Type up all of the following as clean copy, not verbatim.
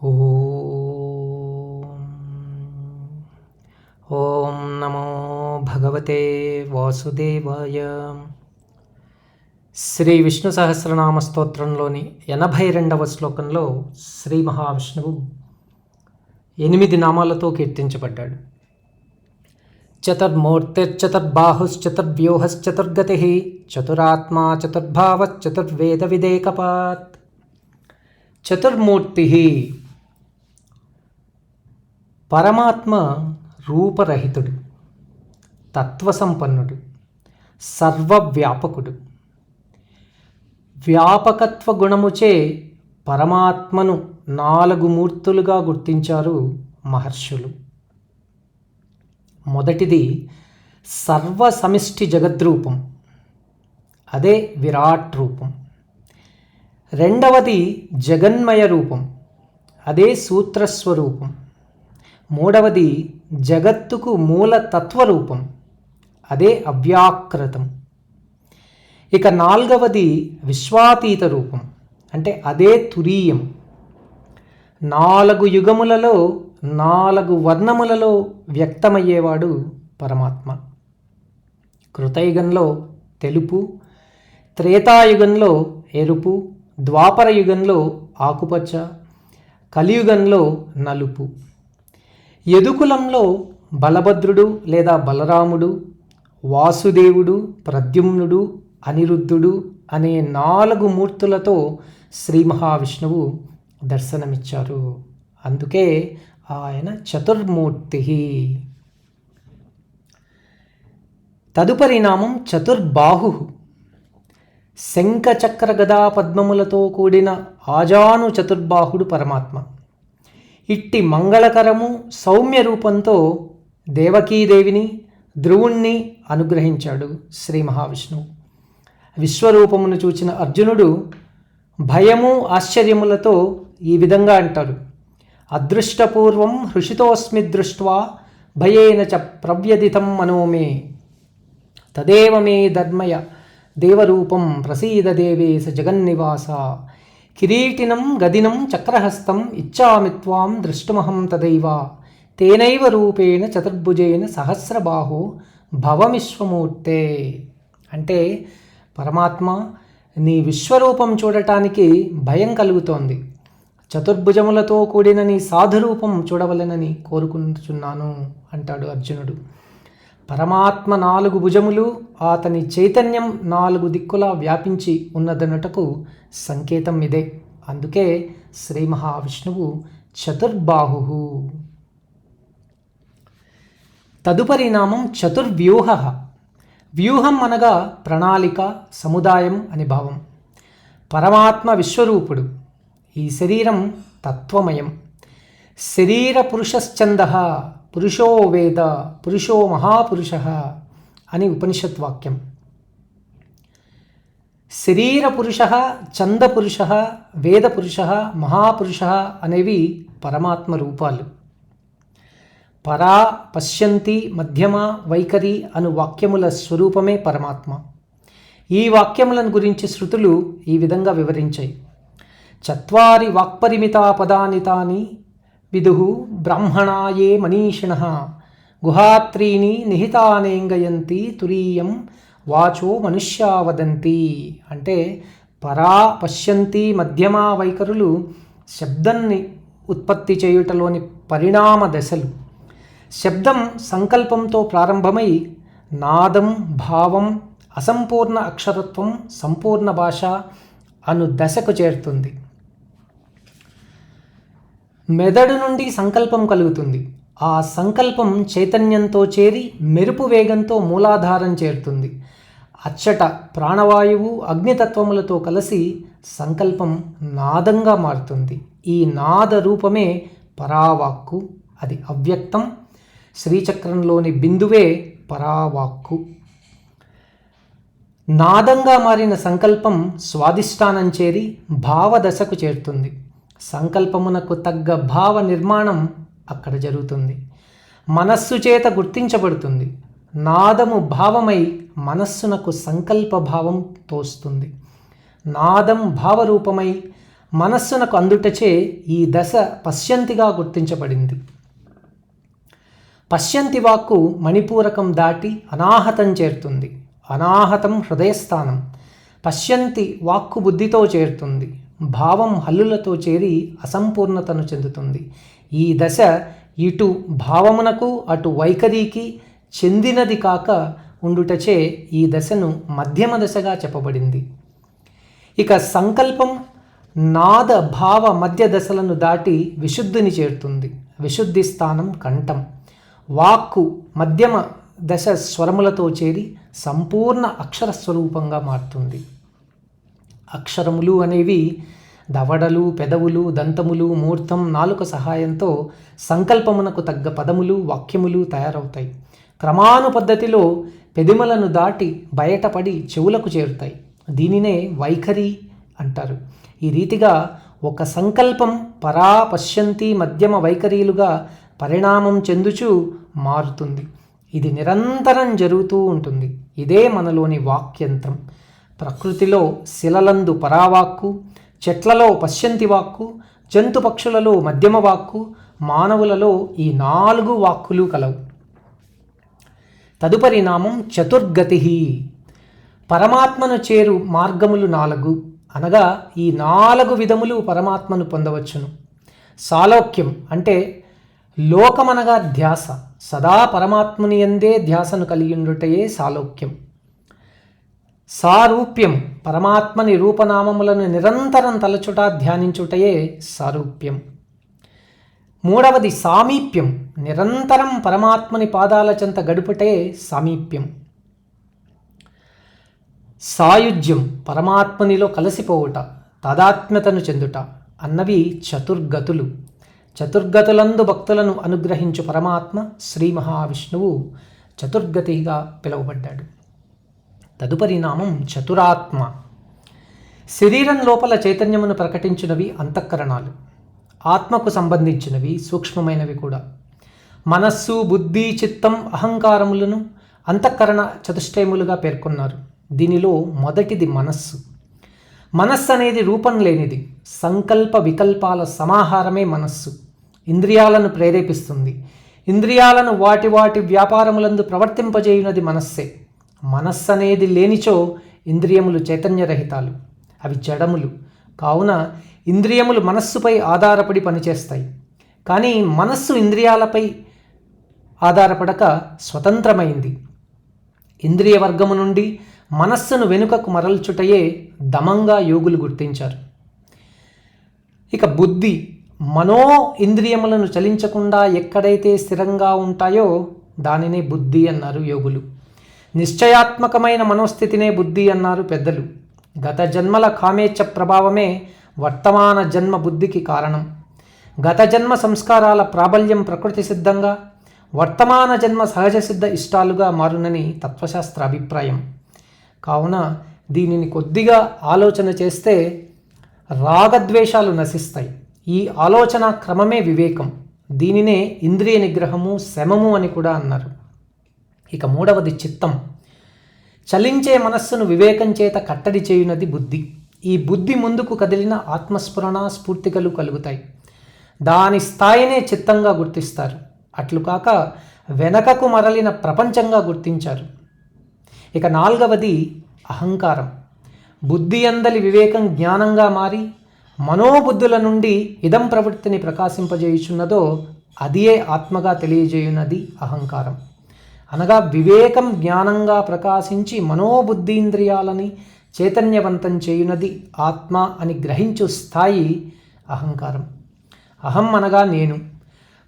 ఓం ఓం నమో భగవతే వాసుదేవాయ. శ్రీ విష్ణు సహస్రనామ స్తోత్రంలోని 82వ శ్లోకంలో శ్రీ మహావిష్ణువు 8 నామాలతో కీర్తించబడ్డాడు. చతుర్మూర్తిర్చతుర్బాహుశ్చతుర్వ్యూహశ్చతుర్గతి చతురాత్మా చతుర్భావశ్చతుర్వేద విదేకపాత్. చతుర్మూర్తి పరమాత్మ రూపరహితుడు, తత్వసంపన్నుడు, సర్వవ్యాపకుడు. వ్యాపకత్వ గుణముచే పరమాత్మను 4 మూర్తులుగా గుర్తించారు మహర్షులు. మొదటిది సర్వసమిష్టి జగద్రూపం, అదే విరాట్ రూపం. రెండవది జగన్మయ రూపం, అదే సూత్రస్వరూపం. మూడవది జగత్తుకు మూల తత్వరూపం, అదే అవ్యాకృతం. ఇక 4వది విశ్వాతీత రూపం, అంటే అదే తురీయం. 4 యుగములలో 4 వర్ణములలో వ్యక్తమయ్యేవాడు పరమాత్మ. కృతయుగంలో తెలుపు, త్రేతాయుగంలో ఎరుపు, ద్వాపర యుగంలో ఆకుపచ్చ, కలియుగంలో నలుపు. యదుకులంలో బలభద్రుడు లేదా బలరాముడు, వాసుదేవుడు, ప్రద్యుమ్నుడు, అనిరుద్ధుడు అనే 4 మూర్తులతో శ్రీ మహావిష్ణువు దర్శనమిచ్చారు. అందుకే ఆయన చతుర్మూర్తి. తదుపరి నామం చతుర్బాహు. శంఖ చక్ర గదా పద్మములతో కూడిన ఆజాను చతుర్బాహుడు పరమాత్మ. ఇట్టి మంగళకరము సౌమ్య రూపంతో దేవకీదేవిని, ధ్రువుణ్ణి అనుగ్రహించాడు శ్రీ మహావిష్ణువు. విశ్వరూపమును చూచిన అర్జునుడు భయము ఆశ్చర్యములతో ఈ విధంగా అంటారు: అదృష్టపూర్వం హృషితోస్మి దృష్ట్వా భయేన చ ప్రవ్యదితం మనోమే తదేవ మే ధర్మయ దేవరూపం ప్రసీద దేవేశ జగన్నివాస కిరీటినం గదినం చక్రహస్తం ఇచ్చామి త్వాం ద్రష్టుమహం తదైవ తేనైవ రూపేణ చతుర్భుజేన సహస్రబాహో భవమిశ్వమూర్తే. అంటే పరమాత్మ, నీ విశ్వరూపం చూడటానికి భయం కలుగుతోంది. చతుర్భుజములతో కూడిన నీ సాధురూపం చూడవలెనని కోరుకుంటున్నాను అంటాడు అర్జునుడు. పరమాత్మ 4 భుజములు, అతని చైతన్యం 4 దిక్కులా వ్యాపించి ఉన్నదనుటకు సంకేతం ఇదే. అందుకే శ్రీ మహావిష్ణువు చతుర్బాహు. తదుపరి నామం చతుర్వ్యూహ. వ్యూహం అనగా ప్రణాళిక, సముదాయం అని భావం. పరమాత్మ విశ్వరూపుడు. ఈ శరీరం తత్వమయం. శరీర పురుషశ్చంద పురుషో వేద పురుషో మహాపురుష అని ఉపనిషత్ వాక్యం. శరీర పురుష, చందపురుష, వేదపురుష, మహాపురుష అనేవి పరమాత్మ రూపాలు. పరా, పశ్యంతి, మధ్యమ, వైఖరి అను వాక్యముల స్వరూపమే పరమాత్మ. ఈ వాక్యములను గురించి శృతులు ఈ విధంగా వివరించాయి: చత్వారి వాక్పరిమితా పదాని తాని విదుః బ్రాహ్మణాయే మనీషిణః గుహాత్రీని నిహితానేంగయంతి తురీయం వాచో మనుష్యా వదంతి. అంటే పరా, పశ్యంతి, మధ్యమ, వైఖరులు శబ్దాన్ని ఉత్పత్తి చేయుటలోని పరిణామ దశలు. శబ్దం సంకల్పంతో ప్రారంభమై నాదం, భావం, అసంపూర్ణ అక్షరత్వం, సంపూర్ణ భాష అను దశకు చేరుతుంది. మెదడు నుండి సంకల్పం కలుగుతుంది. ఆ సంకల్పం చైతన్యంతో చేరి మెరుపు వేగంతో మూలాధారం చేరుతుంది. అచ్చట ప్రాణవాయువు, అగ్నితత్వములతో కలిసి సంకల్పం నాదంగా మారుతుంది. ఈ నాద రూపమే పరావాక్కు. అది అవ్యక్తం. శ్రీచక్రంలోని బిందువే పరావాక్కు. నాదంగా మారిన సంకల్పం స్వాధిష్టానం చేరి భావదశకు చేరుతుంది. సంకల్పమునకు తగ్గ భావ నిర్మాణం అక్కడ జరుగుతుంది. మనస్సు చేత గుర్తించబడుతుంది. నాదము భావమై మనస్సునకు సంకల్ప భావం తోస్తుంది. నాదం భావరూపమై మనస్సునకు అందుటచే ఈ దశ పశ్యంతిగా గుర్తించబడింది. పశ్యంతి వాక్కు మణిపూరకం దాటి అనాహతం చేరుతుంది. అనాహతం హృదయస్థానం. పశ్యంతి వాక్కు బుద్ధితో చేరుతుంది. భావం హల్లులతో చేరి అసంపూర్ణతను చెందుతుంది. ఈ దశ ఇటు భావమునకు అటు వైఖరికి చెందినది కాక ఉండుటచే ఈ దశను మధ్యమ దశగా చెప్పబడింది. ఇక సంకల్పం నాద భావ మధ్య దశలను దాటి విశుద్ధిని చేరుతుంది. విశుద్ధి స్థానం కంఠం. వాక్కు మధ్యమ దశ స్వరములతో చేరి సంపూర్ణ అక్షర స్వరూపంగా మారుతుంది. అక్షరములు అనేవి దవడలు, పెదవులు, దంతములు, మూర్తం, నాలుక సహాయంతో సంకల్పమునకు తగ్గ పదములు, వాక్యములు తయారవుతాయి. క్రమానుపద్ధతిలో పెదిమలను దాటి బయటపడి చెవులకు చేరుతాయి. దీనినే వైఖరి అంటారు. ఈ రీతిగా ఒక సంకల్పం పరా, పశ్యంతి, మధ్యమ వైఖరీలుగా పరిణామం చెందుచూ మారుతుంది. ఇది నిరంతరం జరుగుతూ ఉంటుంది. ఇదే మనలోని వాక్యంత్రం. ప్రకృతిలో శిలలందు పరావాక్కు, చెట్లలో పశ్యంతి వాక్కు, జంతు పక్షులలో మధ్యమ వాక్కు, మానవులలో ఈ 4 వాక్కులు కలవు. తదుపరి నామం చతుర్గతి. పరమాత్మను చేరు మార్గములు 4, అనగా ఈ 4 విధములు పరమాత్మను పొందవచ్చును. సాలోక్యం అంటే లోకమనగా ధ్యాస, సదా పరమాత్ముని యందే ధ్యాసను కలిగిండుటయే సాలోక్యం. సారూప్యం పరమాత్మని రూపనామములను నిరంతరం తలచుట, ధ్యానించుటయే సారూప్యం. 3వది సామీప్యం, నిరంతరం పరమాత్మని పాదాల చెంత గడుపుటే సామీప్యం. సాయుజ్యం పరమాత్మనిలో కలిసిపోవుట, తాదాత్మ్యతను చెందుట అన్నవి చతుర్గతులు. చతుర్గతులందు భక్తులను అనుగ్రహించు పరమాత్మ శ్రీ మహావిష్ణువు చతుర్గతిగా పిలువబడ్డాడు. తదుపరి నామం చతురాత్మ. శరీరం లోపల చైతన్యమును ప్రకటించినవి అంతఃకరణాలు, ఆత్మకు సంబంధించినవి సూక్ష్మమైనవి కూడా. మనస్సు, బుద్ధి, చిత్తం, అహంకారములను అంతఃకరణ చతుష్టయములుగా పేర్కొన్నారు. దీనిలో మొదటిది మనస్సు. మనస్సు అనేది రూపం లేనిది, సంకల్ప వికల్పాల సమాహారమే మనస్సు. ఇంద్రియాలను ప్రేరేపిస్తుంది. ఇంద్రియాలను వాటి వాటి వ్యాపారములందు ప్రవర్తింపజేయునది మనస్సే. మనస్సు అనేది లేనిచో ఇంద్రియములు చైతన్యరహితాలు, అవి జడములు. కావున ఇంద్రియములు మనస్సుపై ఆధారపడి పనిచేస్తాయి. కానీ మనస్సు ఇంద్రియాలపై ఆధారపడక స్వతంత్రమైంది. ఇంద్రియ వర్గము నుండి మనస్సును వెనుకకు మరల్చుటయే దమంగా యోగులు గుర్తించారు. ఇక బుద్ధి, మనో ఇంద్రియములను చలించకుండా ఎక్కడైతే స్థిరంగా ఉంటాయో దానినే బుద్ధి అన్నారు యోగులు. నిశ్చయాత్మకమైన మనోస్థితినే బుద్ధి అన్నారు పెద్దలు. గత జన్మల కామేచ్ఛ ప్రభావమే వర్తమాన జన్మ బుద్ధికి కారణం. గత జన్మ సంస్కారాల ప్రాబల్యం ప్రకృతి సిద్ధంగా, వర్తమాన జన్మ సహజ సిద్ధ ఇష్టాలుగా మారునని తత్వశాస్త్ర అభిప్రాయం. కావున దీనిని కొద్దిగా ఆలోచన చేస్తే రాగద్వేషాలు నశిస్తాయి. ఈ ఆలోచన క్రమమే వివేకం. దీనినే ఇంద్రియ నిగ్రహము, శమము అని కూడా అన్నారు. ఇక 3వది చిత్తం. చలించే మనస్సును వివేకం చేత కట్టడి చేయునది బుద్ధి. ఈ బుద్ధి ముందుకు కదిలిన ఆత్మస్ఫురణ, స్ఫూర్తికలు కలుగుతాయి. దాని స్థాయినే చిత్తంగా గుర్తిస్తారు. అట్లు కాక వెనకకు మరలిన ప్రపంచంగా గుర్తించారు. ఇక 4వది అహంకారం. బుద్ధి అందలి వివేకం జ్ఞానంగా మారి మనోబుద్ధుల నుండి ఇదం ప్రవృత్తిని ప్రకాశింపజేయుచున్నదో అదియే ఆత్మగా తెలియజేయున్నది అహంకారం. అనగా వివేకం జ్ఞానంగా ప్రకాశించి మనోబుద్ధీంద్రియాలని చైతన్యవంతం చేయునది ఆత్మ అని గ్రహించు స్థాయి అహంకారం. అహం అనగా నేను.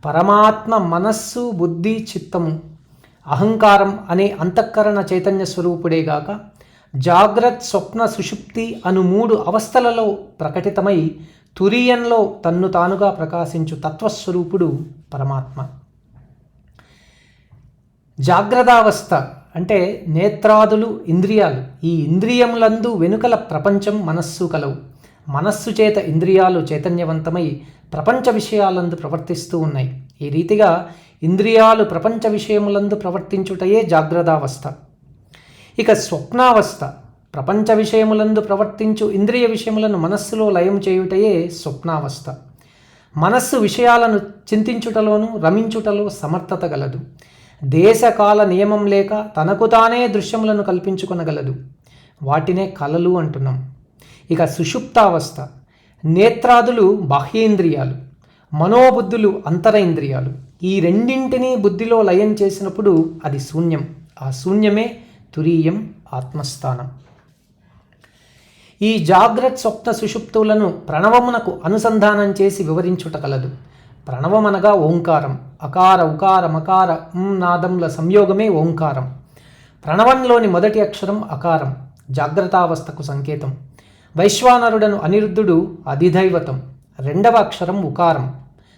పరమాత్మ మనస్సు, బుద్ధి, చిత్తము. అహంకారం అనే అంతఃకరణ చైతన్య స్వరూపుడేగాక జాగ్రత్, స్వప్న, సుషుప్తి అను 3 అవస్థలలో ప్రకటితమై తురీయంలో తన్ను తానుగా ప్రకాశించు తత్వస్వరూపుడు పరమాత్మ. జాగ్రత్తావస్థ అంటే నేత్రాదులు, ఇంద్రియాలు. ఈ ఇంద్రియములందు వెనుకల ప్రపంచం, మనస్సు కలవు. మనస్సు చేత ఇంద్రియాలు చైతన్యవంతమై ప్రపంచ విషయాలందు ప్రవర్తిస్తూ ఉన్నాయి. ఈ రీతిగా ఇంద్రియాలు ప్రపంచ విషయములందు ప్రవర్తించుటయే జాగ్రత్తావస్థ. ఇక స్వప్నావస్థ ప్రపంచ విషయములందు ప్రవర్తించు ఇంద్రియ విషయములను మనస్సులో లయం చేయుటయే స్వప్నావస్థ. మనస్సు విషయాలను చింతించుటలోను రమించుటలో సమర్థత గలదు. దేశకాల నియమం లేక తనకు తానే దృశ్యములను కల్పించుకొనగలదు. వాటినే కలలు అంటున్నాం. ఇక సుషుప్తావస్థ. నేత్రాదులు బాహ్యేంద్రియాలు, మనోబుద్ధులు అంతరేంద్రియాలు. ఈ రెండింటినీ బుద్ధిలో లయం చేసినప్పుడు అది శూన్యం. ఆ శూన్యమే తురీయం, ఆత్మస్థానం. ఈ జాగ్రత్త స్వప్న సుషుప్తులను ప్రణవమునకు అనుసంధానం చేసి వివరించుట కలదు. ప్రణవమనగా ఓంకారం. అకార ఉకార మకార నాదముల సంయోగమే ఓంకారం. ప్రణవంలోని మొదటి అక్షరం అకారం, జాగ్రత్తావస్థకు సంకేతం. వైశ్వానరుడను అనిరుద్ధుడు అధిదైవతం. రెండవ అక్షరం ఉకారం,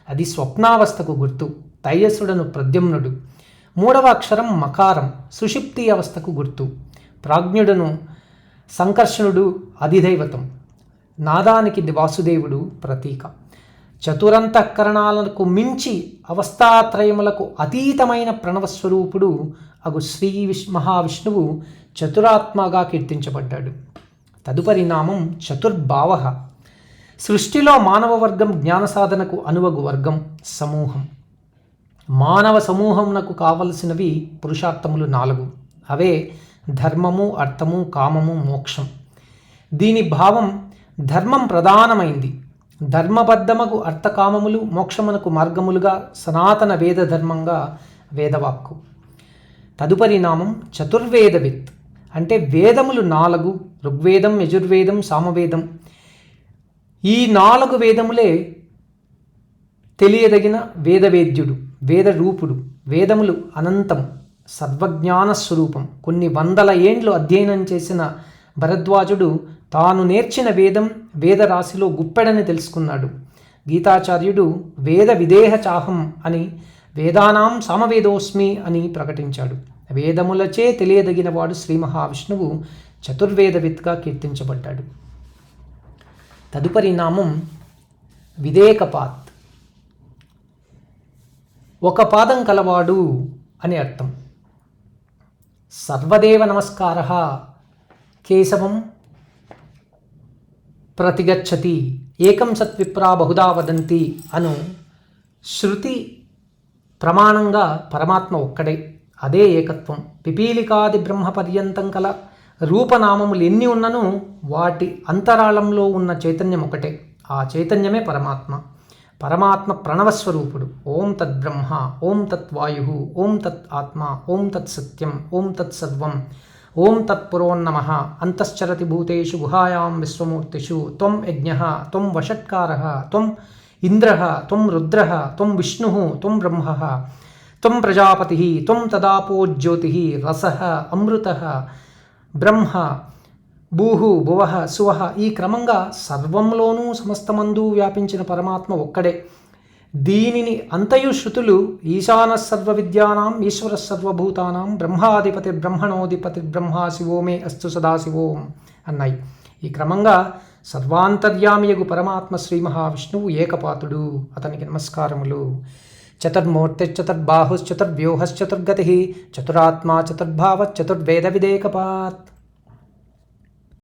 అది స్వప్నావస్థకు గుర్తు. తైజసుడను ప్రద్యుమ్నుడు. మూడవ అక్షరం మకారం, సుషుప్తి అవస్థకు గుర్తు. ప్రాజ్ఞుడను సంకర్షణుడు అధిదైవతం. నాదానికి వాసుదేవుడు ప్రతీక. చతురంతఃకరణాలకు మించి అవస్థాత్రయములకు అతీతమైన ప్రణవస్వరూపుడు అగు శ్రీ మహావిష్ణువు చతురాత్మగా కీర్తించబడ్డాడు. తదుపరి నామం చతుర్భావ. సృష్టిలో మానవ వర్గం జ్ఞాన సాధనకు అనువగు వర్గం, సమూహం. మానవ సమూహమునకు కావలసినవి పురుషార్థములు 4. అవే ధర్మము, అర్థము, కామము, మోక్షం. దీని భావం ధర్మం ప్రధానమైంది. ధర్మబద్ధమగు అర్థకామములు మోక్షమునకు మార్గములుగా సనాతన వేద ధర్మంగా వేదవాక్కు. తదుపరి నామం చతుర్వేదవిత్. అంటే వేదములు 4: ఋగ్వేదం, యజుర్వేదం, సామవేదం. ఈ 4 వేదములే తెలియదగిన వేదవేద్యుడు, వేదరూపుడు. వేదములు అనంతం, సర్వజ్ఞాన స్వరూపం. కొన్ని వందల ఏండ్లు అధ్యయనం చేసిన భరద్వాజుడు తాను నేర్చిన వేదం వేదరాశిలో గుప్పెడని తెలుసుకున్నాడు. గీతాచార్యుడు వేద విదేహ చాహం అని, వేదానాం సామవేదోస్మి అని ప్రకటించాడు. వేదములచే తెలియదగినవాడు శ్రీ మహావిష్ణువు చతుర్వేదవిత్గా కీర్తించబడ్డాడు. తదుపరి నామం విదేకపాత్. ఒక పాదం కలవాడు అని అర్థం. సర్వదేవ నమస్కార కేశవం ప్రతిగచ్చతి ఏకం సత్విప్రా బహుదా వదంతి అను శృతి ప్రమాణంగా పరమాత్మ ఒక్కడే. అదే ఏకత్వం. పిపీలికాది బ్రహ్మ పర్యంతం కల రూపనామములు ఎన్ని ఉన్నను వాటి అంతరాళంలో ఉన్న చైతన్యం ఒకటే. ఆ చైతన్యమే పరమాత్మ. పరమాత్మ ప్రణవస్వరూపుడు. ఓం తద్ బ్రహ్మ, ఓం తత్ వాయు, ఓం తత్ ఆత్మ, ఓం తత్ సత్యం, ఓం తత్ సర్వం, ఓం తత్ పురోన్నమః. అంతశ్చరతి భూతేషు గుహాయాం విశ్వమూర్తిషు. త్వం యజ్ఞః, త్వం వషట్కారః, త్వం ఇంద్రః, త్వం రుద్రః, త్వం విష్ణుః, త్వం బ్రహ్మః, త్వం ప్రజాపతిః, త్వం తదాపో జ్యోతిః, రసః, అమృతః, బ్రహ్మ, భూహు, భువః, సువః. ఈ క్రమంగా సర్వంలోనూ సమస్తమందు వ్యాపించిన పరమాత్మ ఒక్కడే. దీనిని అంతయు శృతులు ఈశాన సర్వ విద్యానాం ఈశ్వర సర్వభూతానాం బ్రహ్మాధిపతి బ్రహ్మణోధిపతి బ్రహ్మా శివో మే అస్తు సదాశివోం అన్నాయి. ఈ క్రమంగా సర్వాంతర్యామియగు పరమాత్మ శ్రీ మహావిష్ణువు ఏకపాతుడు. అతనికి నమస్కారములు. చతుర్మూర్తిశ్చతుర్బాహుశ్చతుర్వ్యూహశ్చతుర్గతిః చతురాత్మా చతుర్భావ చతుర్వేద విదేకపాత్.